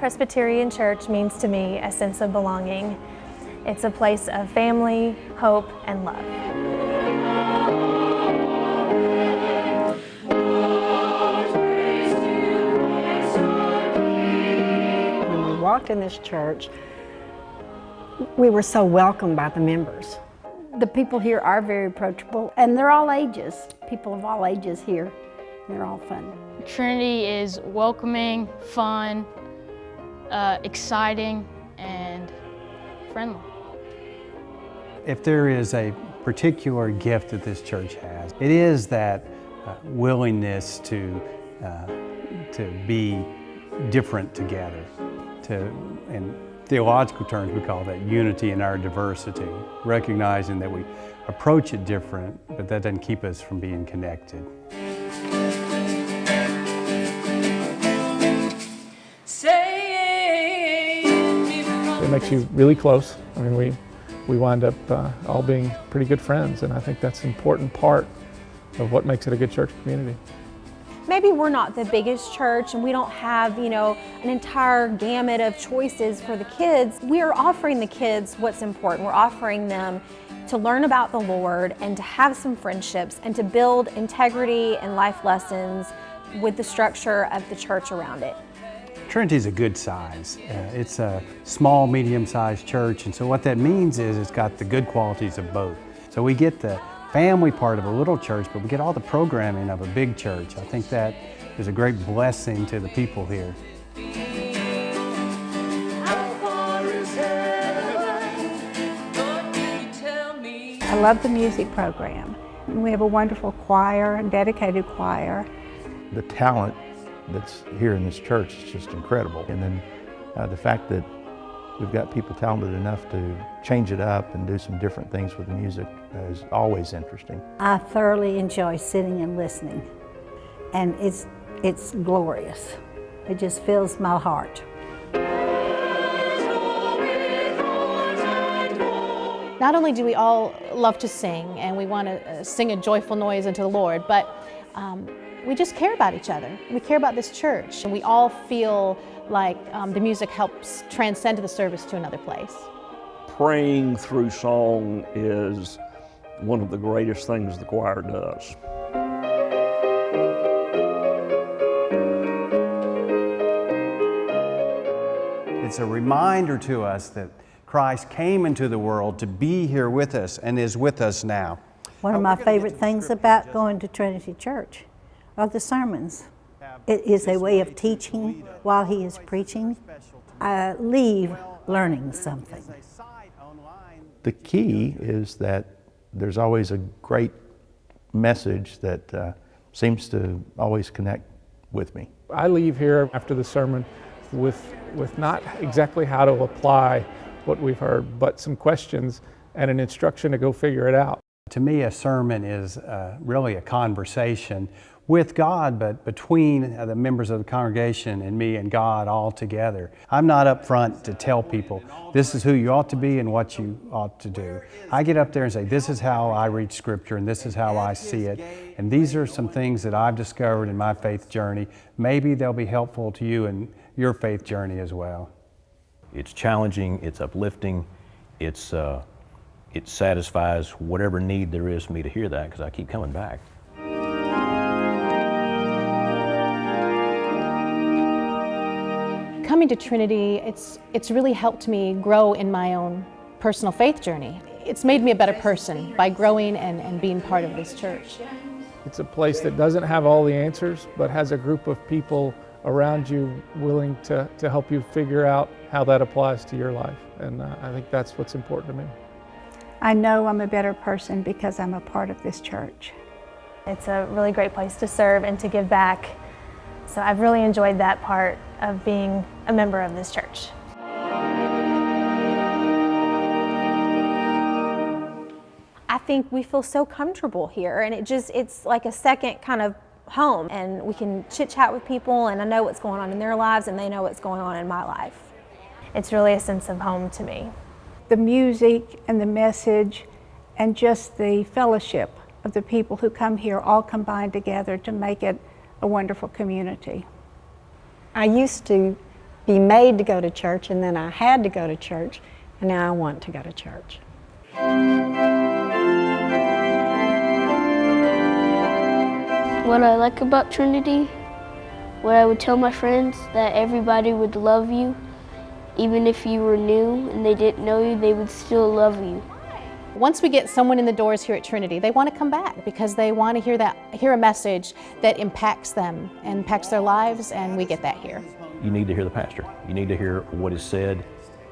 Presbyterian Church means to me a sense of belonging. It's a place of family, hope, and love. When we walked in this church, we were so welcomed by the members. The people here are very approachable, and they're all ages. People of all ages here, and they're all fun. Trinity is welcoming, fun, exciting, and friendly. If there is a particular gift that this church has, it is that willingness to be different together. In theological terms, we call that unity in our diversity, recognizing that we approach it different, but that doesn't keep us from being connected. It makes you really close. I mean, we wind up all being pretty good friends, and I think that's an important part of what makes it a good church community. Maybe we're not the biggest church and we don't have, an entire gamut of choices for the kids. We are offering the kids what's important. We're offering them to learn about the Lord and to have some friendships and to build integrity and life lessons with the structure of the church around it. Trinity is a good size. It's a small, medium-sized church, and so what that means is it's got the good qualities of both. So we get the family part of a little church, but we get all the programming of a big church. I think that is a great blessing to the people here. I love the music program. We have a wonderful choir, a dedicated choir. The talent that's here in this church is just incredible. And then the fact that we've got people talented enough to change it up and do some different things with the music is always interesting. I thoroughly enjoy sitting and listening, and it's glorious. It just fills my heart. Not only do we all love to sing and we want to sing a joyful noise unto the Lord, but we just care about each other. We care about this church, and we all feel like the music helps transcend the service to another place. Praying through song is one of the greatest things the choir does. It's a reminder to us that Christ came into the world to be here with us and is with us now. One of my favorite things about going to Trinity Church are the sermons. It is a way of teaching while he is preaching. I leave learning something. The key is that there's always a great message that seems to always connect with me. I leave here after the sermon with not exactly how to apply what we've heard, but some questions and an instruction to go figure it out. To me, a sermon is really a conversation with God, but between the members of the congregation and me and God all together. I'm not up front to tell people, this is who you ought to be and what you ought to do. I get up there and say, this is how I read Scripture and this is how I see it. And these are some things that I've discovered in my faith journey. Maybe they'll be helpful to you in your faith journey as well. It's challenging, it's uplifting, it satisfies whatever need there is for me to hear that, because I keep coming back. Coming to Trinity, it's really helped me grow in my own personal faith journey. It's made me a better person by growing and being part of this church. It's a place that doesn't have all the answers, but has a group of people around you willing to help you figure out how that applies to your life. And I think that's what's important to me. I know I'm a better person because I'm a part of this church. It's a really great place to serve and to give back. So I've really enjoyed that part of being a member of this church. I think we feel so comfortable here, and it's like a second kind of home, and we can chit chat with people, and I know what's going on in their lives and they know what's going on in my life. It's really a sense of home to me. The music and the message and just the fellowship of the people who come here all combined together to make it a wonderful community. I used to be made to go to church, and then I had to go to church, and now I want to go to church. What I like about Trinity, what I would tell my friends, that everybody would love you. Even if you were new and they didn't know you, they would still love you. Once we get someone in the doors here at Trinity, they want to come back because they want to hear a message that impacts them, impacts their lives, and we get that here. You need to hear the pastor. You need to hear what is said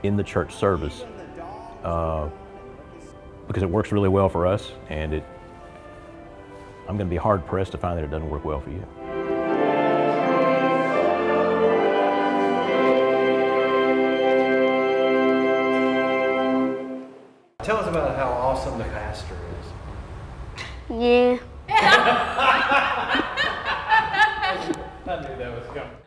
in the church service because it works really well for us, and I'm going to be hard pressed to find that it doesn't work well for you. Tell us about how awesome the pastor is. Yeah. I knew that was coming.